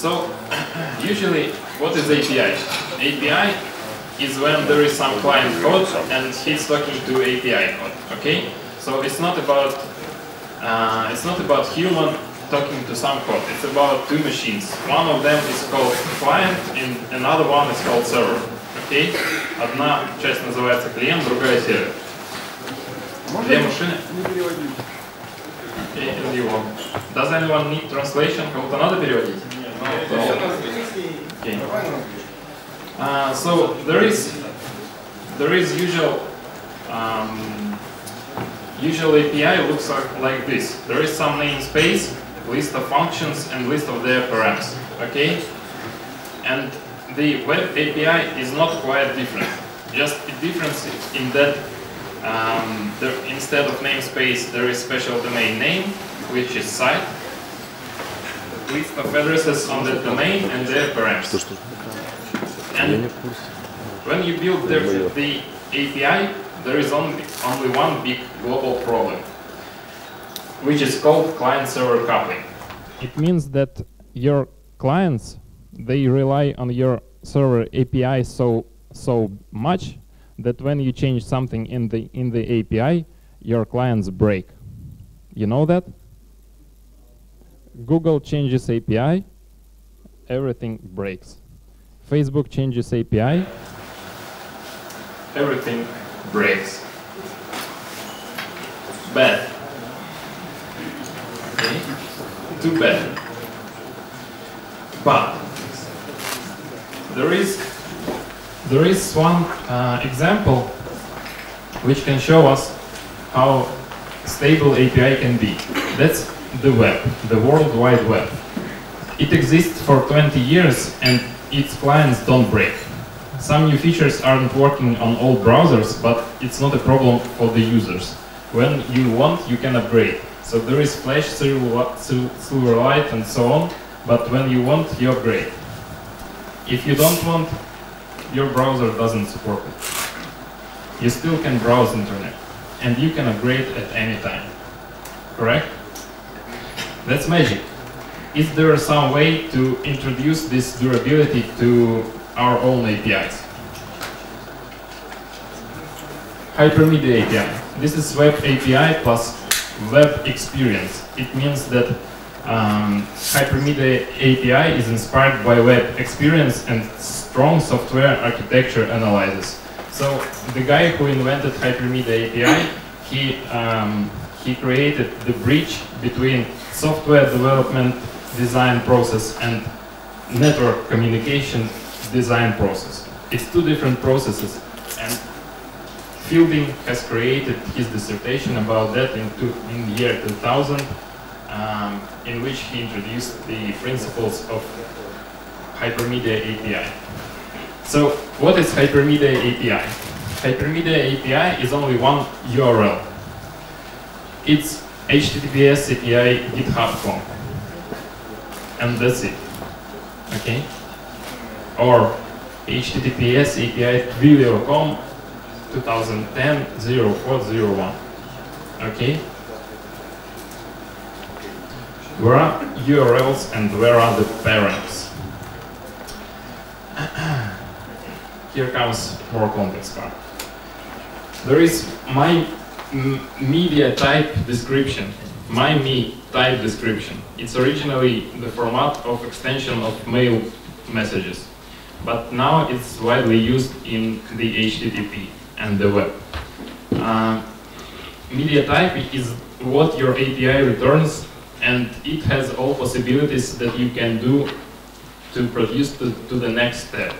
So usually, what is API? API is when there is some client code and he's talking to API code. Okay, so it's not about human talking to some code. It's about two machines. One of them is called client, and another one is called server. Okay, одна часть называется клиент, другая сервер. Две машины. Okay, and you want. Does anyone need translation? Кому-то надо переводить? Okay. So there is usual API looks like this. There is some namespace, list of functions, and list of their params. Okay, and the web API is not quite different. Just the difference in that instead of namespace there is special domain name, which is site, list of addresses on the domain and their params. And when you build the API, there is only one big global problem, which is called client-server coupling. It means that your clients, they rely on your server API so much that when you change something in the API, your clients break. You know that? Google changes API, everything breaks. Facebook changes API, everything breaks. Bad. Okay. Too bad. But there is one example which can show us how stable API can be. That's the web, the World Wide Web. It exists for 20 years and its clients don't break. Some new features aren't working on all browsers, but it's not a problem for the users. When you want, you can upgrade. So there is Flash, Silverlight, and so on, but when you want, you upgrade. If you don't want, your browser doesn't support it. You still can browse internet, and you can upgrade at any time. Correct? That's magic. Is there some way to introduce this durability to our own APIs? Hypermedia API. This is web API plus web experience. It means that Hypermedia API is inspired by web experience and strong software architecture analysis. So the guy who invented Hypermedia API, he created the bridge between software development design process and network communication design process. It's two different processes, and Fielding has created his dissertation about that in the year 2000, in which he introduced the principles of Hypermedia API. So what is Hypermedia API? Hypermedia API is only one URL. It's HTTPS API GitHub.com. And that's it. Okay? Or HTTPS API Twilio.com 2010-0401. Okay? Where are URLs and where are the parents? Here comes more complex part. There is my media type description, my me type description. It's originally the format of extension of mail messages, but now it's widely used in the HTTP and the web. Media type is what your API returns, and it has all possibilities that you can do to produce to the next step.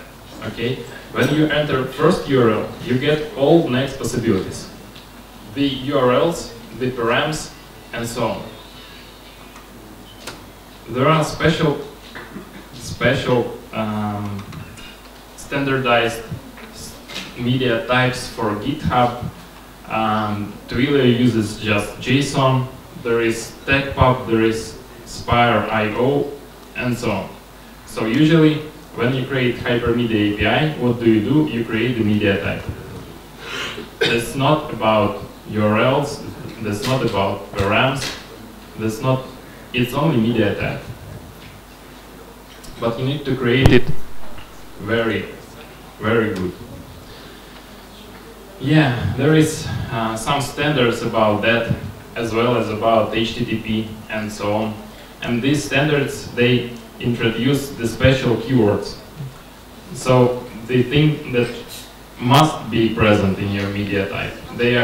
Okay? When you enter first URL, you get all next possibilities. The URLs, the params, and so on. There are special standardized media types for GitHub. Twilio uses just JSON. There is TechPub, there is Spire.io, and so on. So usually, when you create Hypermedia API, what do? You create the media type. It's not about URLs, that's not about params, it's only media type. but you need to create it very, very good. Yeah, there is some standards about that, as well as about HTTP and so on. And these standards, they introduce the special keywords. So the thing that must be present in your media type, they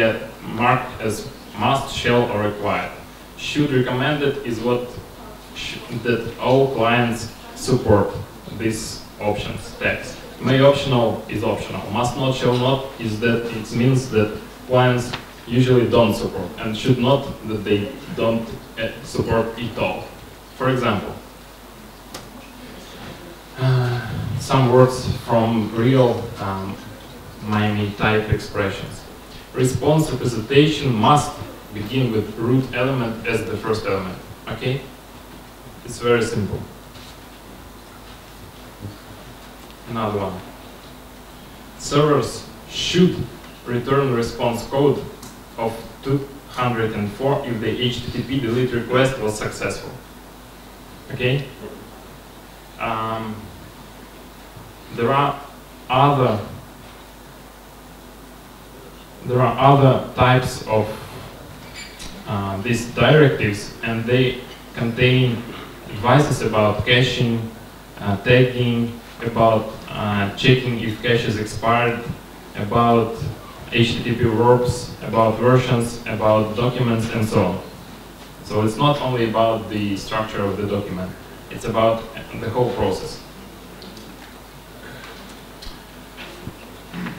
are marked as must, shall, or required. Should recommended is what that all clients support these options tags. May optional is optional. Must not, shall not is that it means that clients usually don't support, and should not that they don't support it all. For example, some words from real Miami type expressions. Response representation must begin with root element as the first element. Okay? It's very simple. Another one. Servers should return response code of 204 if the HTTP delete request was successful. Okay? There are other types of these directives, and they contain advices about caching, tagging, about checking if cache is expired, about HTTP verbs, about versions, about documents, and so on. So it's not only about the structure of the document, it's about the whole process.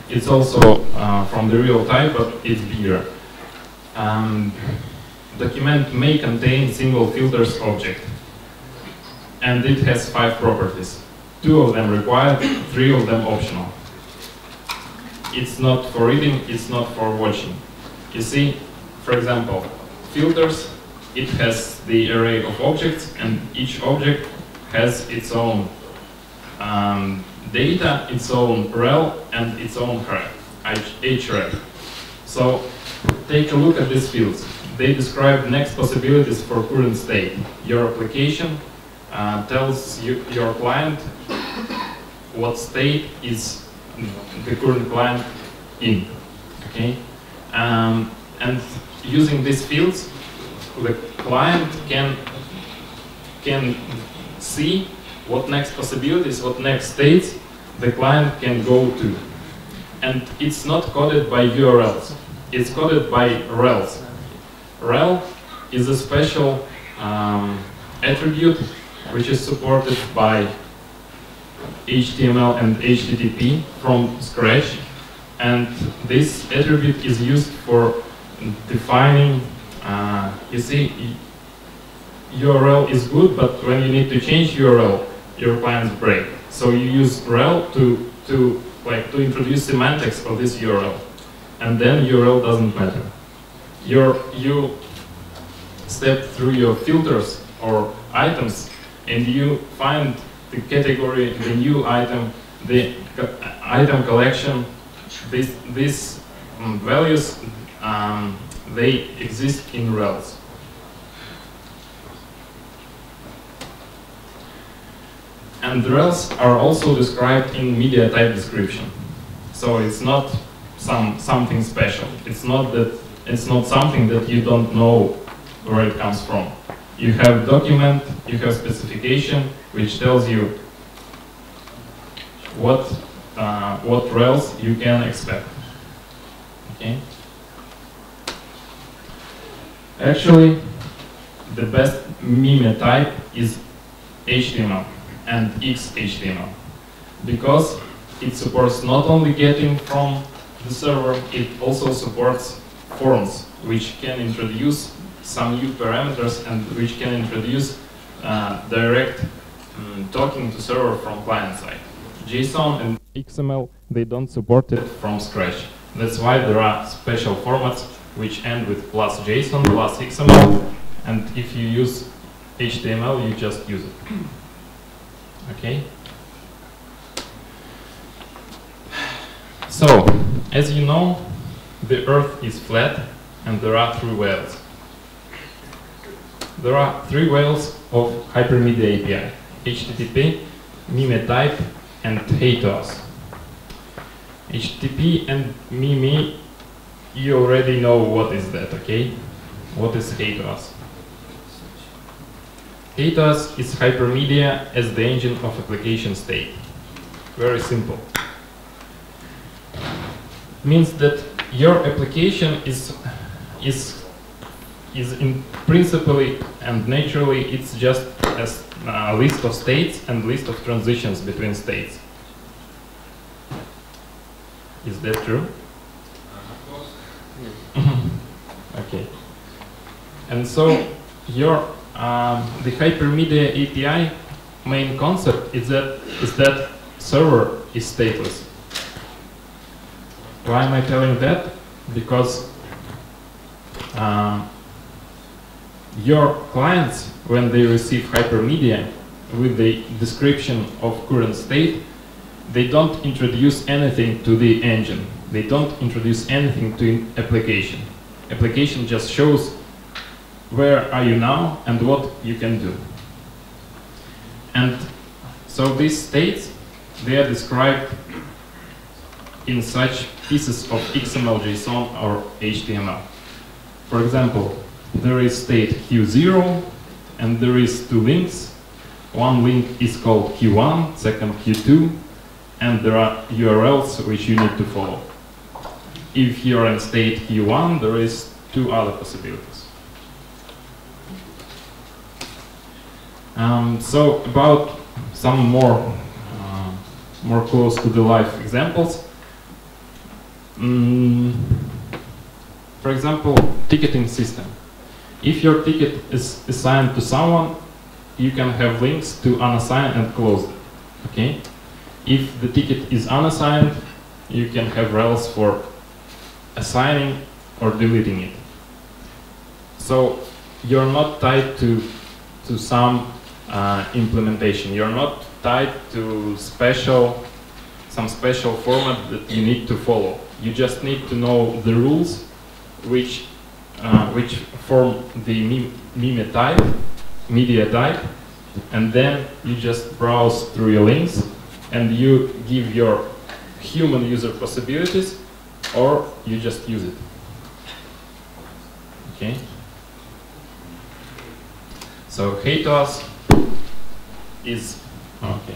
It's also from the real type, but it's bigger. Document may contain single filters object, and it has 5 properties. 2 of them required, 3 of them optional. It's not for reading, it's not for watching. You see, for example, filters, it has the array of objects, and each object has its own data, its own rel, and its own href. So take a look at these fields. They describe next possibilities for current state. Your application tells your client what state is the current client in. Okay, and using these fields, the client can see what next possibilities, what next states the client can go to. And it's not coded by URLs, it's coded by rels. Rel is a special attribute which is supported by HTML and HTTP from scratch, and this attribute is used for defining, you see, URL is good, but when you need to change URL, your clients break. So you use rel to introduce semantics of this URL, and then URL doesn't matter. You step through your filters or items, and you find the category, the new item, the item collection. These values, they exist in rels. And rels are also described in media type description. So it's not something special. It's not something that you don't know where it comes from. You have document, you have specification, which tells you what rels you can expect. Okay. Actually, the best meme type is HTML and XHTML, because it supports not only getting from the server, it also supports forms, which can introduce some new parameters and which can introduce direct talking to server from client side. JSON and XML, they don't support it from scratch. That's why there are special formats which end with plus JSON, plus XML, and if you use HTML, you just use it. Okay? So, as you know, the Earth is flat and there are 3 whales. There are 3 whales of Hypermedia API. HTTP, meme type, and hey to us. HTTP and meme, you already know what is that, okay? What is hey to us? Hey to us is Hypermedia as the engine of application state. Very simple. It means that your application is in principally and naturally it's just a list of states and list of transitions between states. Is that true? Okay. And so your the Hypermedia API main concept is that server is stateless. Why am I telling that? Because your clients, when they receive Hypermedia with the description of current state, they don't introduce anything to the engine. They don't introduce anything to application. Application just shows where are you now and what you can do. And so these states, they are described in such pieces of XML, JSON, or HTML. For example, there is state Q0, and there is two links. One link is called Q1, second Q2, and there are URLs which you need to follow. If you're in state Q1, there is two other possibilities. So about some more close to the life examples. For example, ticketing system. If your ticket is assigned to someone, you can have links to unassigned and closed. Okay. If the ticket is unassigned, you can have rails for assigning or deleting it. So you're not tied to some implementation. You're not tied to some special format that you need to follow. You just need to know the rules which form the meme type, media type, and then you just browse through your links and you give your human user possibilities, or you just use it. Okay. So hey to us is okay.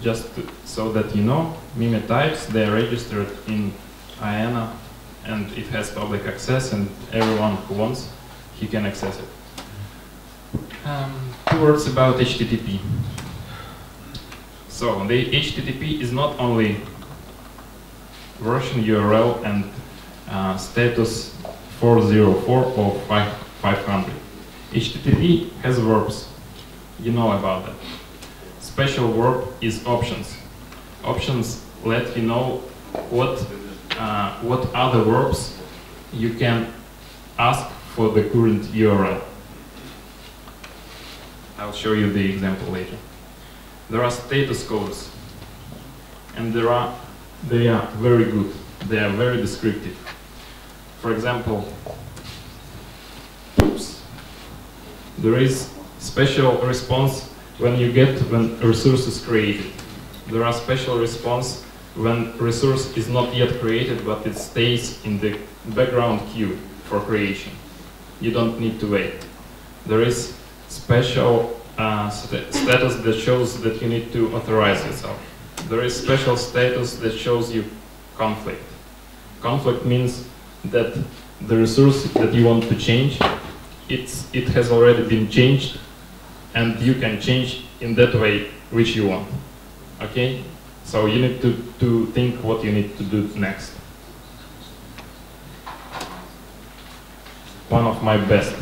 Just so that you know, meme types, they are registered in IANA, and it has public access, and everyone who wants, he can access it. 2 words about HTTP. So the HTTP is not only version, URL, and status 404 or 500. HTTP has verbs. You know about that. Special verb is options. Options let you know what other verbs you can ask for the current URL. I'll show you the example later. There are status codes, and they are very good. They are very descriptive. For example, there is special response when resource is created. There are special response when resource is not yet created, but it stays in the background queue for creation. You don't need to wait. There is special status that shows that you need to authorize yourself. There is special status that shows you conflict. Conflict means that the resource that you want to change, it has already been changed, and you can change in that way which you want. Okay? So you need to think what you need to do next. One of my best,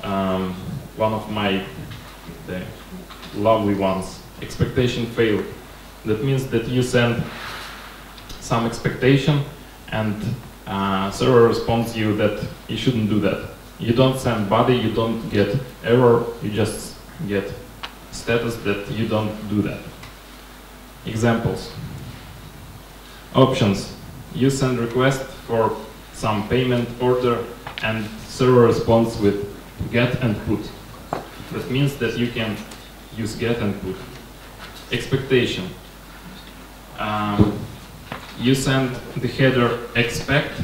one of the lovely ones, expectation failed. That means that you send some expectation and server responds you that you shouldn't do that. You don't send body, you don't get error, you just get status that you don't do that. Examples. Options. You send request for some payment order and server responds with get and put. That means that you can use get and put. Expectation. You send the header expect,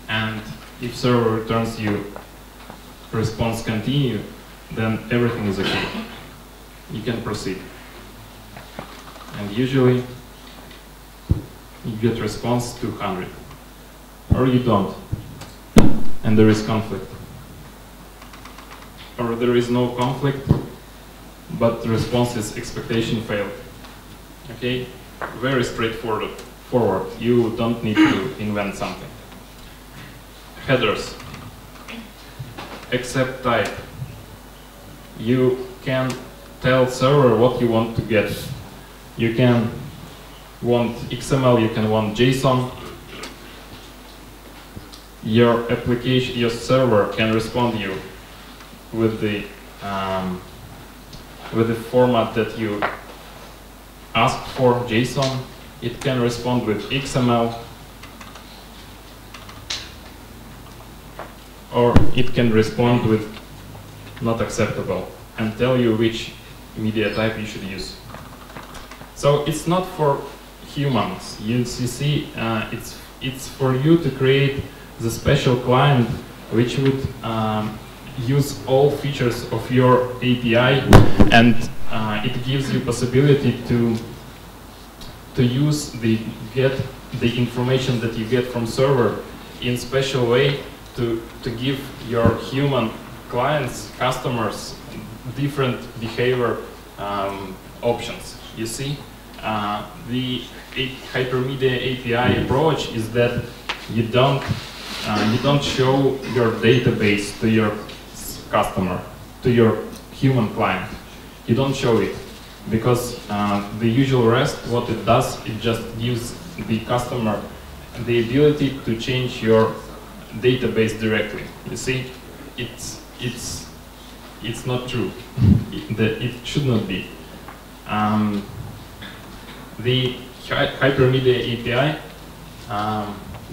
and if server returns you response continue, then everything is okay. You can proceed. And usually you get response 200. Or you don't. And there is conflict. Or there is no conflict, but the response is expectation failed. Okay? Very straightforward. You don't need to invent something. Headers. Accept type. You can tell server what you want to get. You can want XML, you can want JSON. Your application, your server can respond you with the format that you asked for, JSON. It can respond with XML, or it can respond with not acceptable and tell you which media type you should use. So it's not for humans. You see, it's for you to create the special client which would use all features of your API, and it gives you possibility to use the information that you get from server in special way to give your human clients, customers, different behavior options. You see, the Hypermedia API approach is that you don't show your database to your customer, to your human client. You don't show it, because the usual REST, what it does, it just gives the customer the ability to change your database directly. You see, it's not true. It should not be. The Hypermedia API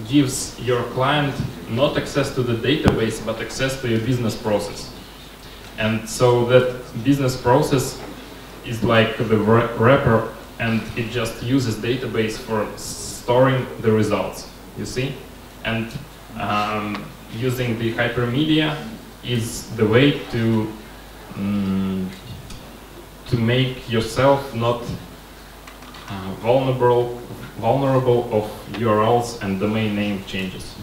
gives your client not access to the database, but access to your business process. And so that business process is like the wrapper, and it just uses database for storing the results, you see? And using the Hypermedia is the way to make yourself not vulnerable of URLs and domain name changes.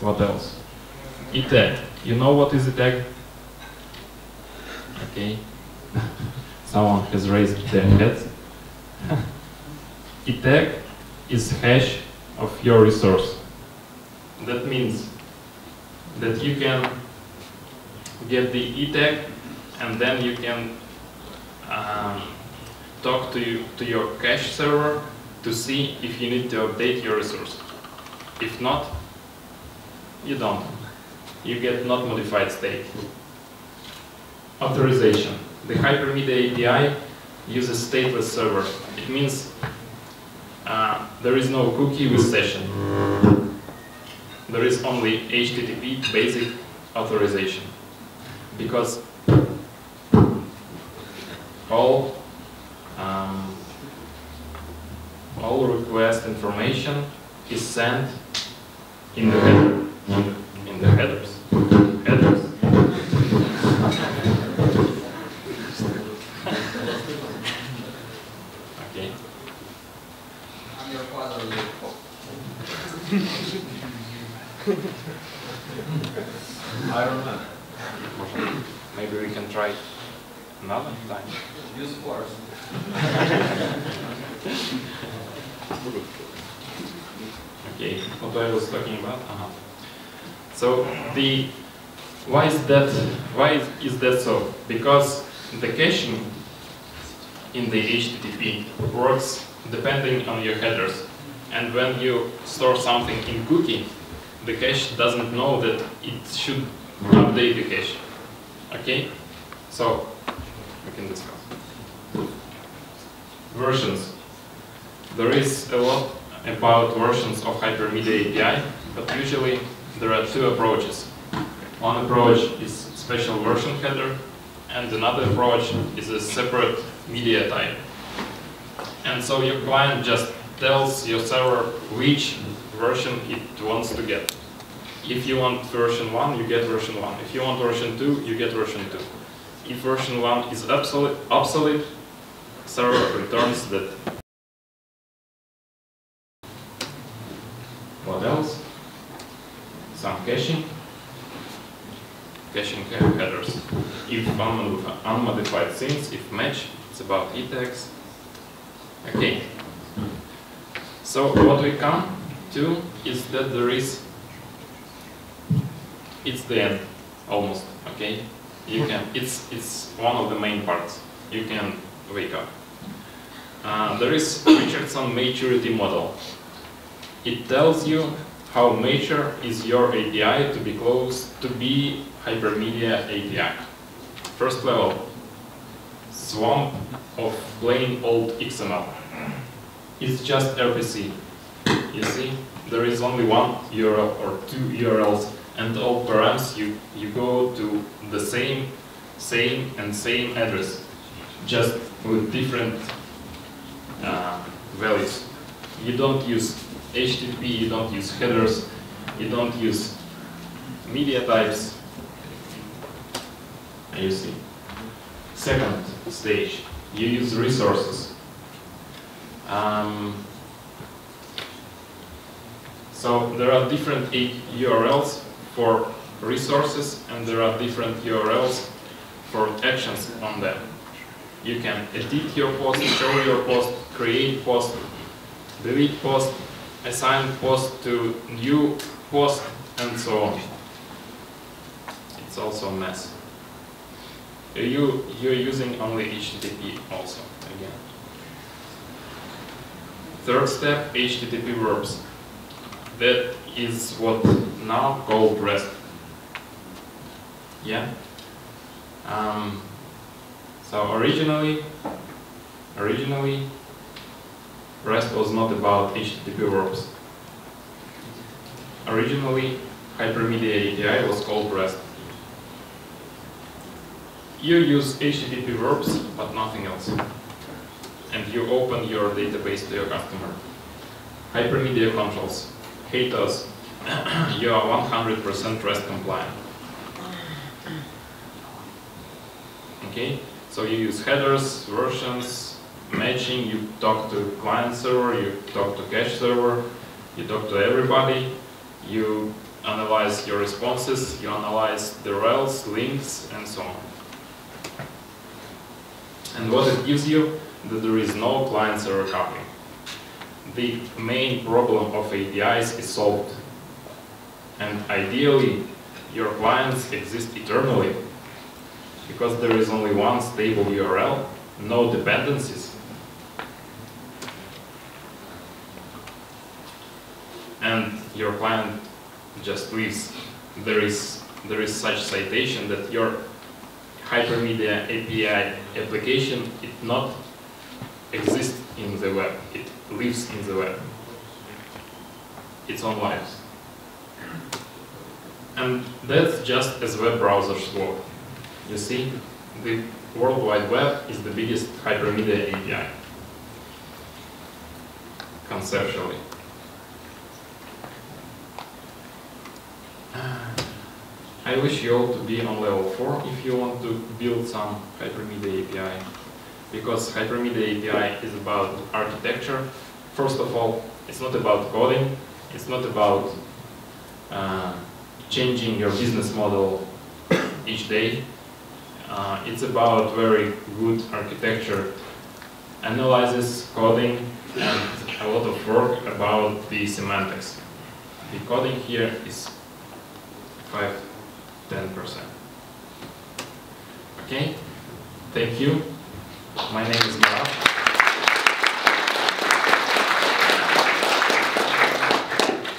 What else? E-tag. You know what is a tag? Okay. Someone has raised their head. E-tag is hash of your resource. That means that you can get the e-tag, and then you can talk to your cache server to see if you need to update your resource. If not, you don't. You get not modified state. Authorization. The Hypermedia API uses stateless server. It means there is no cookie with session. There is only HTTP basic authorization. Because all request information is sent in the header, in the headers. Okay. I'm your father. I don't know. Maybe we can try another time. Use force. Okay, what I was talking about. So why is that so? Because the caching in the HTTP works depending on your headers, and when you store something in cookie, the cache doesn't know that it should update the cache. Okay, so we can discuss versions. There is a lot about versions of Hypermedia API, but usually there are two approaches. One approach is special version header, and another approach is a separate media type. And so your client just tells your server which version it wants to get. If you want version 1, you get version 1. If you want version 2, you get version 2. If version 1 is obsolete, server returns that. What else? Some caching headers. If unmodified things, if match, it's about e-tags. Okay. So what we come to is that there is, it's the end, almost, okay? You can, it's one of the main parts. You can wake up. There is Richardson maturity model. It tells you how mature is your API to be close to be Hypermedia API. First level, swamp of plain old XML. It's just RPC. You see, there is only one URL or two URLs, and all params you go to the same address, just with different values. You don't use HTTP, you don't use headers, you don't use media types. And you see. Second stage, you use resources. So there are different URLs for resources, and there are different URLs for actions on them. You can edit your post, show your post, create post, delete post, assign post to new post, and so on. It's also a mess. You're using only HTTP also, again. Third step, HTTP verbs. That is what now called REST. Yeah? So originally, REST was not about HTTP verbs. Originally, Hypermedia API was called REST. You use HTTP verbs, but nothing else. And you open your database to your customer. Hypermedia controls. Hate us. You are 100% REST compliant. Okay? So you use headers, versions, matching, you talk to client server, you talk to cache server, you talk to everybody, you analyze your responses, you analyze the rels, links, and so on. And what it gives you, that there is no client-server coupling. The main problem of APIs is solved. And ideally, your clients exist eternally, because there is only one stable URL, no dependencies. And your client just leaves. There is such citation that your Hypermedia API application, it not exists in the web, it lives in the web. Its own lives. And that's just as web browsers work. You see, the World Wide Web is the biggest Hypermedia API, conceptually. I wish you all to be on level 4 if you want to build some Hypermedia API, because Hypermedia API is about architecture. First of all, it's not about coding, it's not about changing your business model each day. It's about very good architecture, analysis, coding, and a lot of work about the semantics. The coding here is 5–10%. Okay, thank you. My name is Marat.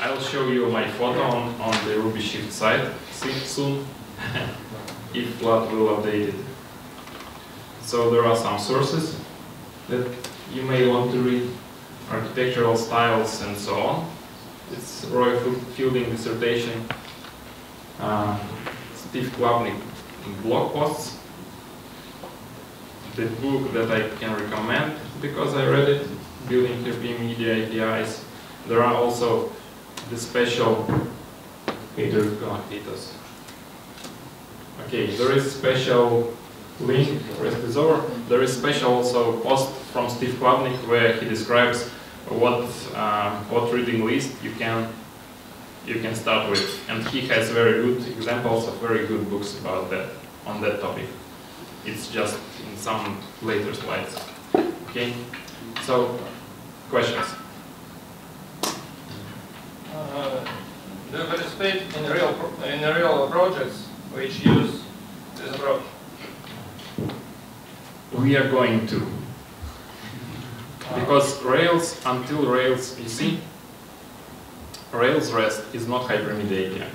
I'll show you my photo on the Ruby Shift site soon, if Vlad will update it. So there are some sources that you may want to read, architectural styles and so on. It's Roy Fielding dissertation. Steve Klapnik blog posts. The book that I can recommend because I read it, Building Hypermedia APIs. There are also the special haters gonna hate us. Okay, there is special link, rest is over. There is special also post from Steve Klavnik where he describes what reading list you can start with, and he has very good examples of very good books about that on that topic. It's just in some later slides. Okay, so questions. Do you participate in real projects which use this approach? We are going to. Because Rails, until Rails, you see, Rails REST is not Hypermedia API.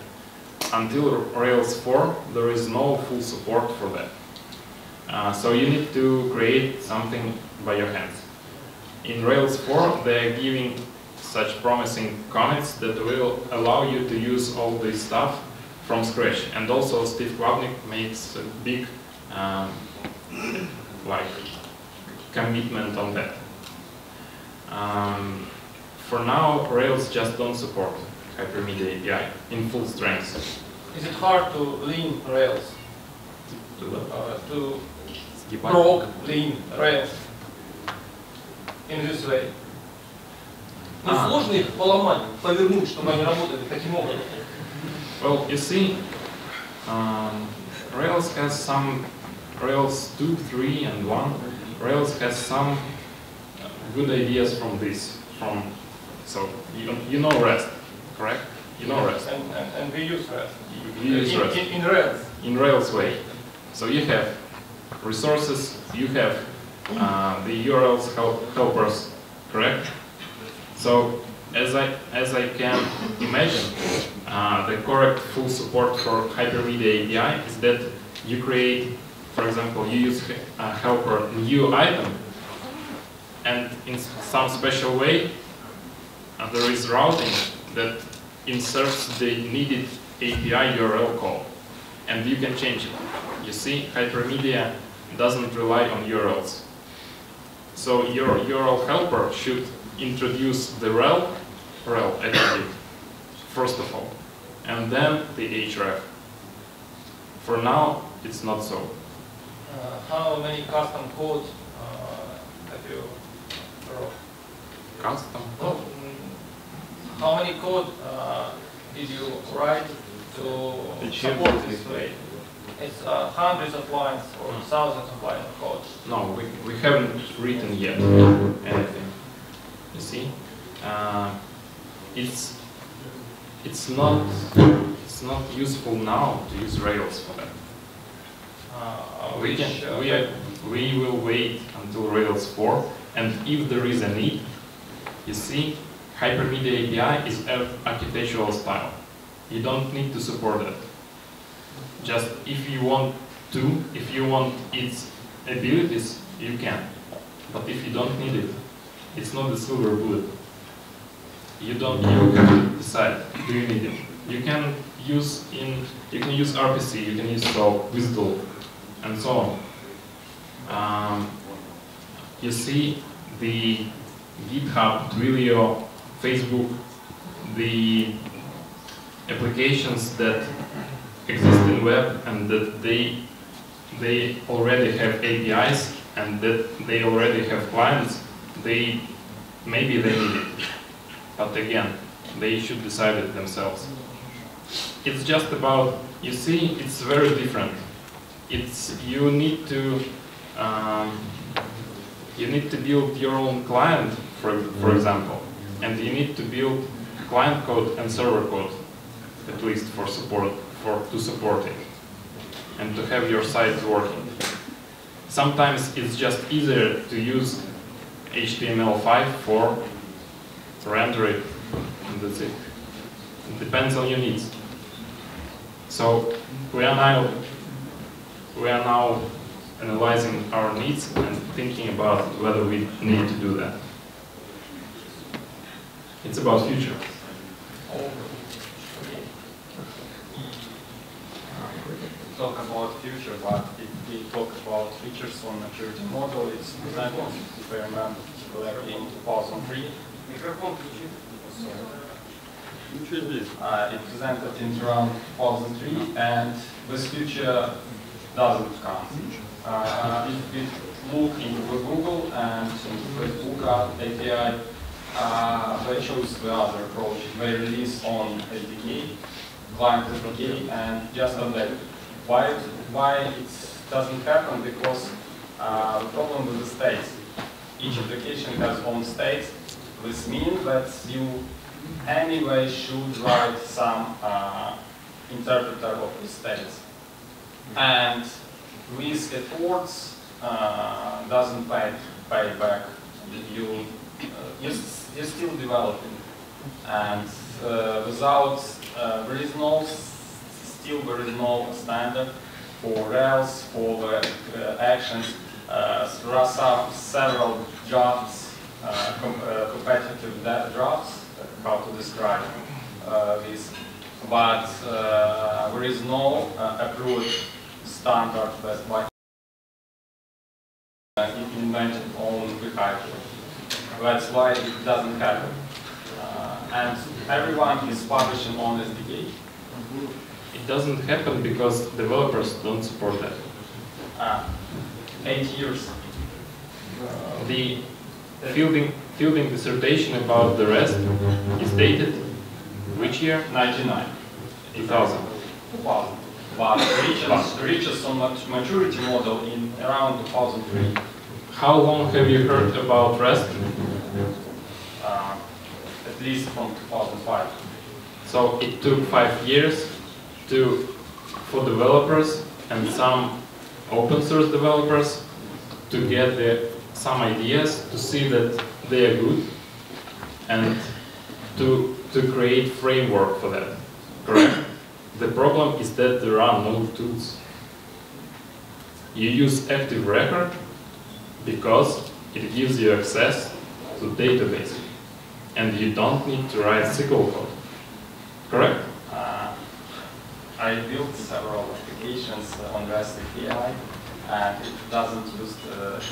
Until Rails 4, there is no full support for that. So you need to create something by your hands. In Rails 4, they are giving such promising commits that will allow you to use all this stuff from scratch. And also Steve Klavnik makes a big commitment on that. For now, Rails just don't support Hypermedia API in full strength. Is it hard to lean Rails? To proc lean Rails in this way? Ну, сложно их поломать, повернуть, чтобы они работали таким образом. Well, you see, Rails has some, Rails 2, 3, and 1. Rails has some good ideas from this. So you know REST, correct? You know REST. And we use REST. You use REST. In Rails. In Rails way. So you have resources, you have the URLs helpers, correct? So as I can imagine, the correct full support for Hypermedia API is that you create, for example, you use a helper new item, and in some special way there is routing that inserts the needed API URL call, and you can change it. You see, Hypermedia doesn't rely on URLs. So your URL helper should introduce the rel attribute, first of all, and then the href. For now, it's not so. How many custom codes have you wrote? Custom? No, how many code did you write to support this way? It's hundreds of lines or thousands of lines of code. No, we haven't written yet anything. You see, it's not useful now to use Rails for that. We will wait until Rails 4, and if there is a need, you see, Hypermedia API is architectural style. You don't need to support it. Just if you want its abilities, you can. But if you don't need it, it's not the silver bullet. You have to decide, do you need it? You can use RPC, you can use WSDL, and so on. You see the GitHub, Twilio, Facebook, the applications that exist in web and that they already have APIs and that they already have clients, maybe they need it. But again, they should decide it themselves. It's just about, you see, it's very different. You need to build your own client, for example, and you need to build client code and server code, at least to support it, and to have your site working. Sometimes it's just easier to use HTML5 for render it, and that's it. It depends on your needs. So we are now analyzing our needs and thinking about whether we need to do that. It's about future. So talk about future, but if we talk about features on maturity model, it's presented, if I remember correctly, in 2003. It presented in around 2003, and this future doesn't come. If we look into Google and into Facebook API, they chose the other approach. They release on SDK, client SDK, and just on that. Why it doesn't happen? Because the problem with the states. Each application has own states. This means that you anyway should write some interpreter of the states. And these efforts doesn't pay back. You're still developing, and without there is no standard for Rails, for the actions. There are several drafts, competitive drafts, how to describe this, but there is no approved standard that might be invented on the Hyper. That's why it doesn't happen. And everyone is publishing on SDK. It doesn't happen because developers don't support that. 8 years. The fielding dissertation about the REST is dated which year? 99. 2000. 2000. But reaches on maturity model in around 2003. How long have you heard about REST? At least from 2005. So it took 5 years for developers and some open source developers to get some ideas, to see that they are good, and to create framework for that. Correct? The problem is that there are no tools. You use Active Record because it gives you access to database, and you don't need to write SQL code. Correct? I built several applications on REST API, and it doesn't use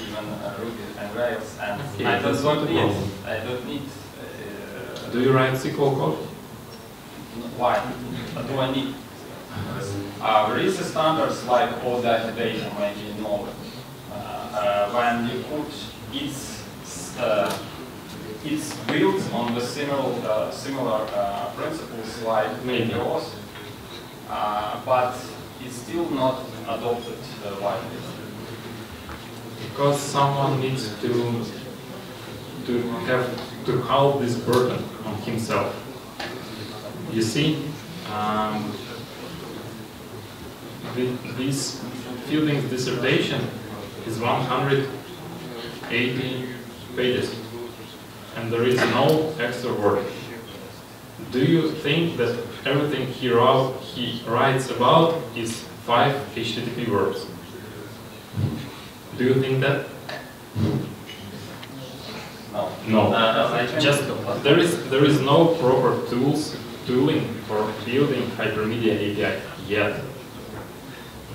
even Ruby and Rails, and okay, I don't need. Do you write SQL code? Why? What do I need? There is a standards like OData data, maybe you know it. When you put it's built on the similar principles like maybe OS, but it's still not adopted widely. Because someone needs to hold this burden on himself. You see, this fielding dissertation is 180 pages, and there is no extra work. Do you think that everything he writes about is 5 HTTP words? Do you think that? No. No. Just there is no proper tooling for building Hypermedia API yet.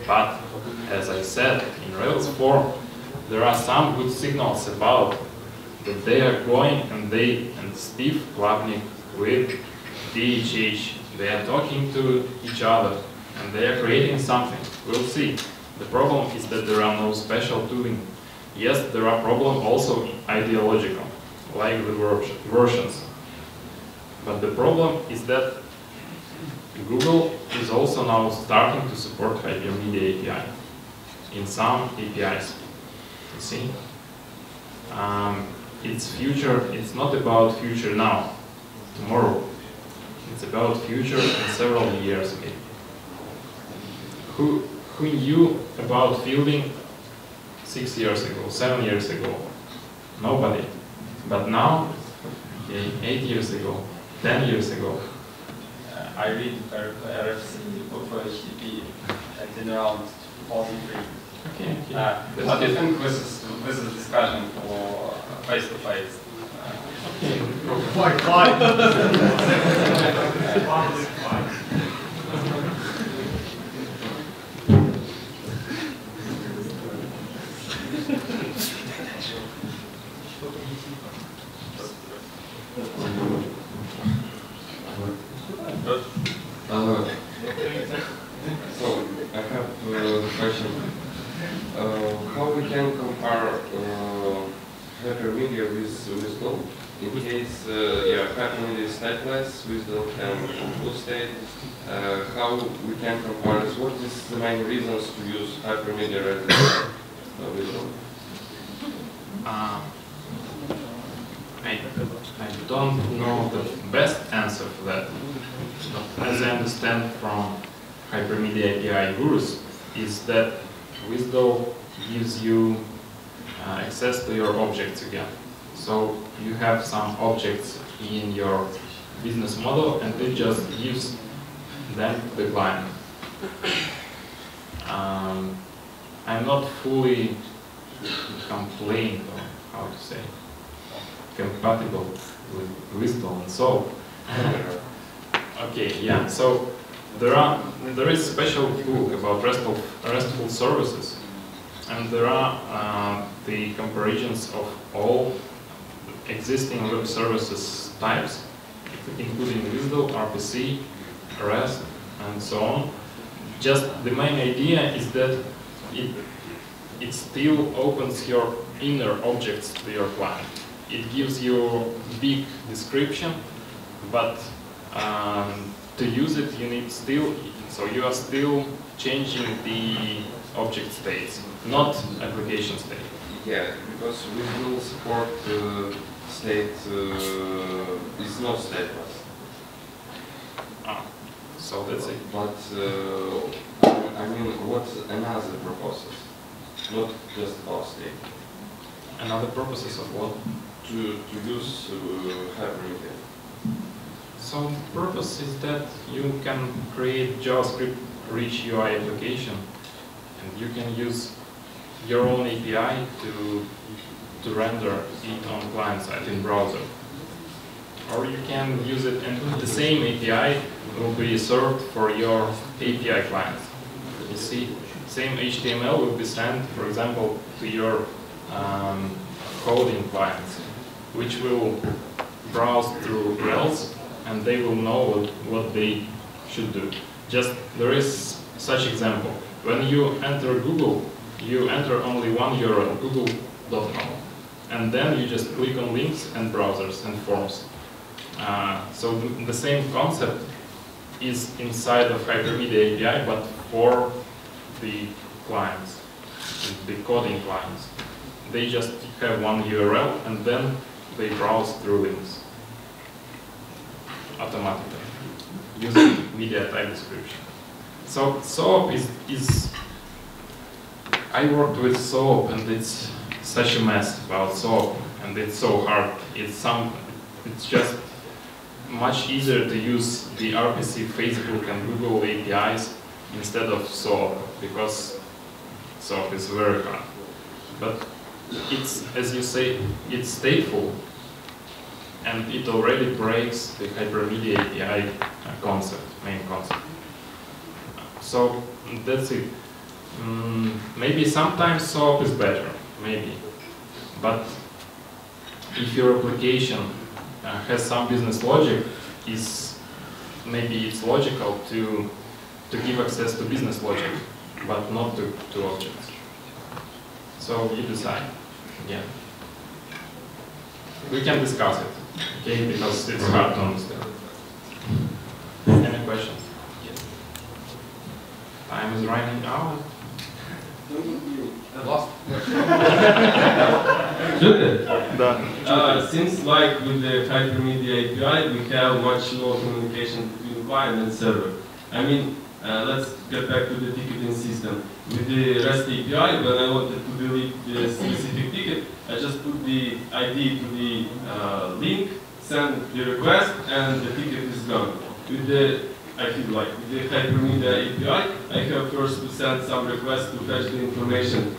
But as I said, in Rails 4, there are some good signals about that they are going, and Steve Klapnik with DHH, they are talking to each other, and they are creating something. We'll see. The problem is that there are no special tooling. Yes, there are problems also ideological, like the versions. But the problem is that Google is also now starting to support Hypermedia API in some APIs. You see? It's future. It's not about future now, tomorrow. It's about future in several years ago. Who knew about fielding 6 years ago, 7 years ago? Nobody. But now, okay, 8 years ago, 10 years ago. I read RFC for HTTP at around 2003. Okay. What do you think this is a discussion for face-to-face? Okay. Quite fine. So I have the question: how we can compare Hypermedia with Dom? In case, Hypermedia is stateless, with Dom can full state. How we can compare this? What is the main reasons to use Hypermedia rather than with Dom? I don't know the best answer for that. But as I understand from Hypermedia API gurus, is that Wisdom gives you access to your objects again. So you have some objects in your business model, and it just gives them to the client. I'm not fully complained, or how to say, compatible with Wisdom and so. Okay, yeah. So there is a special book about RESTful services, and there are the comparisons of all existing web services types, including Wisdom, RPC, REST, and so on. Just the main idea is that it still opens your inner objects to your client. It gives you big description, but to use it, you need still, so you are still changing the object states, not application state. Yeah, because we will support state is not stateless. So that's it. But I mean, what's another purposes? Not just about state. Another purposes of what? To use Hypermedia. So the purpose is that you can create JavaScript-rich UI application, and you can use your own API to render it on client side in browser. Or you can use it, and the same API will be served for your API clients. You see, same HTML will be sent, for example, to your coding clients, which will browse through Rails, and they will know what they should do. Just there is such example. When you enter Google, you enter only one URL, google.com, and then you just click on links and browsers and forms. So the same concept is inside of Hypermedia API, but for the clients, the coding clients. They just have one URL, and then they browse through links automatically using media type description. So SOAP is I worked with SOAP, and it's such a mess about SOAP, and it's so hard. It's just much easier to use the RPC, Facebook, and Google APIs instead of SOAP, because SOAP is very hard. But it's, as you say, it's stateful, and it already breaks the Hypermedia API concept, main concept. So that's it. Maybe sometimes SOAP is better, maybe. But if your application has some business logic, maybe it's logical to give access to business logic, but not to objects. So you decide. Yeah. We can discuss it, okay? Because it's hard to understand. Any questions? Yes. Time is running out. Lost. Seems like with the Hypermedia API, we have much more communication between client and server. I mean, let's get back to the ticketing system. With the REST API, when I wanted to delete the specific ticket, I just put the ID to the link, send the request, and the ticket is gone. With the, I feel like, with the Hypermedia API, I have first to send some request to fetch the information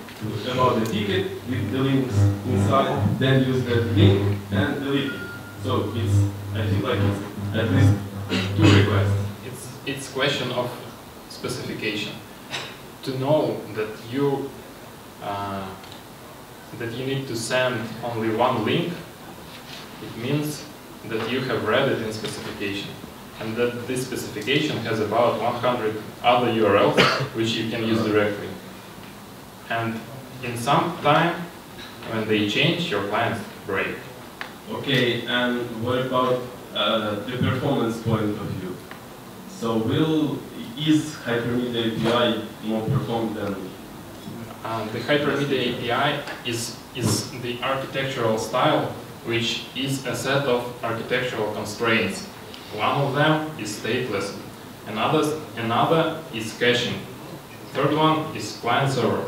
about the ticket with the links inside, then use that link and delete it. So I feel like it's at least 2 requests. It's question of specification. To know that you need to send only one link, it means that you have read it in specification. and that this specification has about 100 other URLs which you can use directly. And in some time, when they change, your clients break. Okay, and what about the performance point of view? So is Hypermedia API more performant than? The Hypermedia API is the architectural style, which is a set of architectural constraints. One of them is stateless, another is caching, third one is client server.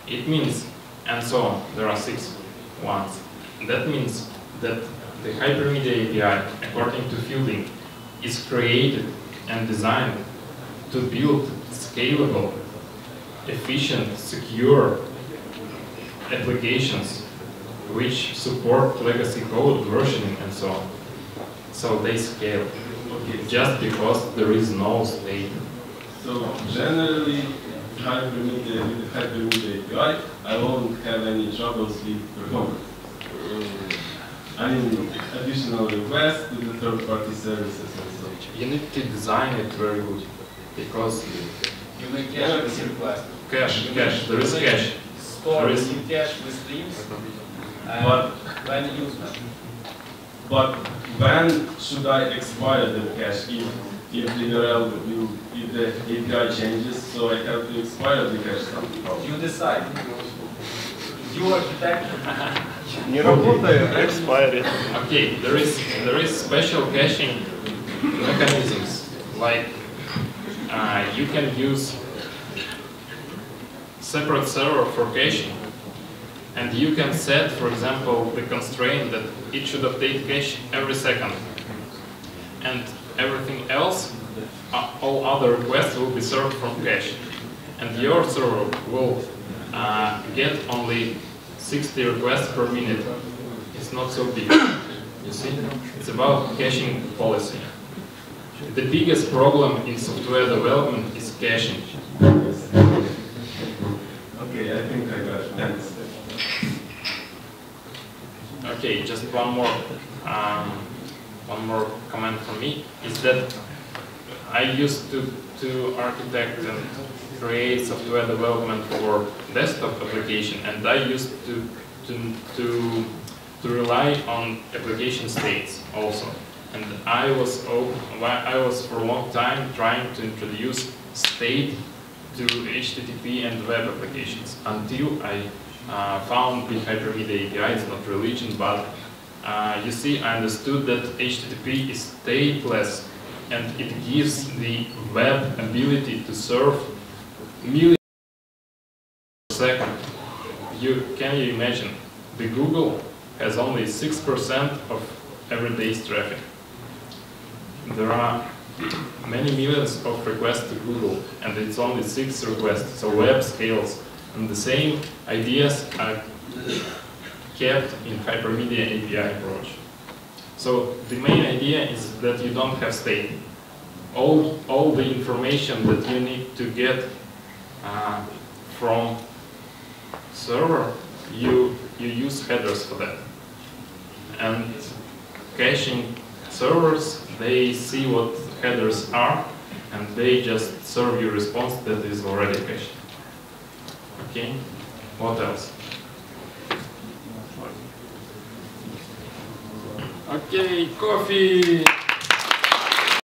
It means, and so on, there are 6 ones. That means that the Hypermedia API, according to Fielding, is created and designed to build scalable, efficient, secure applications which support legacy code, versioning, and so on. So they scale, just because there is no state. So generally, with Hypermedia API, I won't have any troubles with performance. I mean, additional requests to the third-party services and so on. You need to design it very good, because You make cache with request. cache, there is cache. Store in cache with streams. But When use them. But when should I expire the cache if the URL will, if the API changes, so I have to expire the cache somehow? You decide. You architect. Okay, there is special caching mechanisms, like you can use separate server for caching, and you can set, for example, the constraint that it should update cache every second, and everything else, all other requests will be served from cache, and your server will get only 60 requests per minute. It's not so big. You see, it's about caching policy. The biggest problem in software development is caching. Okay, I think I got it. Thanks. Okay, just one more comment from me is that I used to architect and create software development for desktop application, and I used to rely on application states also. And I was for a long time trying to introduce state to HTTP and web applications until I found the Hypermedia API. It's not religion, but you see, I understood that HTTP is stateless, and it gives the web ability to serve millions per second. Can you imagine? The Google has only 6% of everyday traffic. There are many millions of requests to Google, and it's only 6 requests, so web scales. And the same ideas are kept in Hypermedia API approach. So the main idea is that you don't have state. All the information that you need to get from server, you use headers for that. And caching servers, they see what headers are, and they just serve you response that is already cached. Okay, what else? Okay, coffee!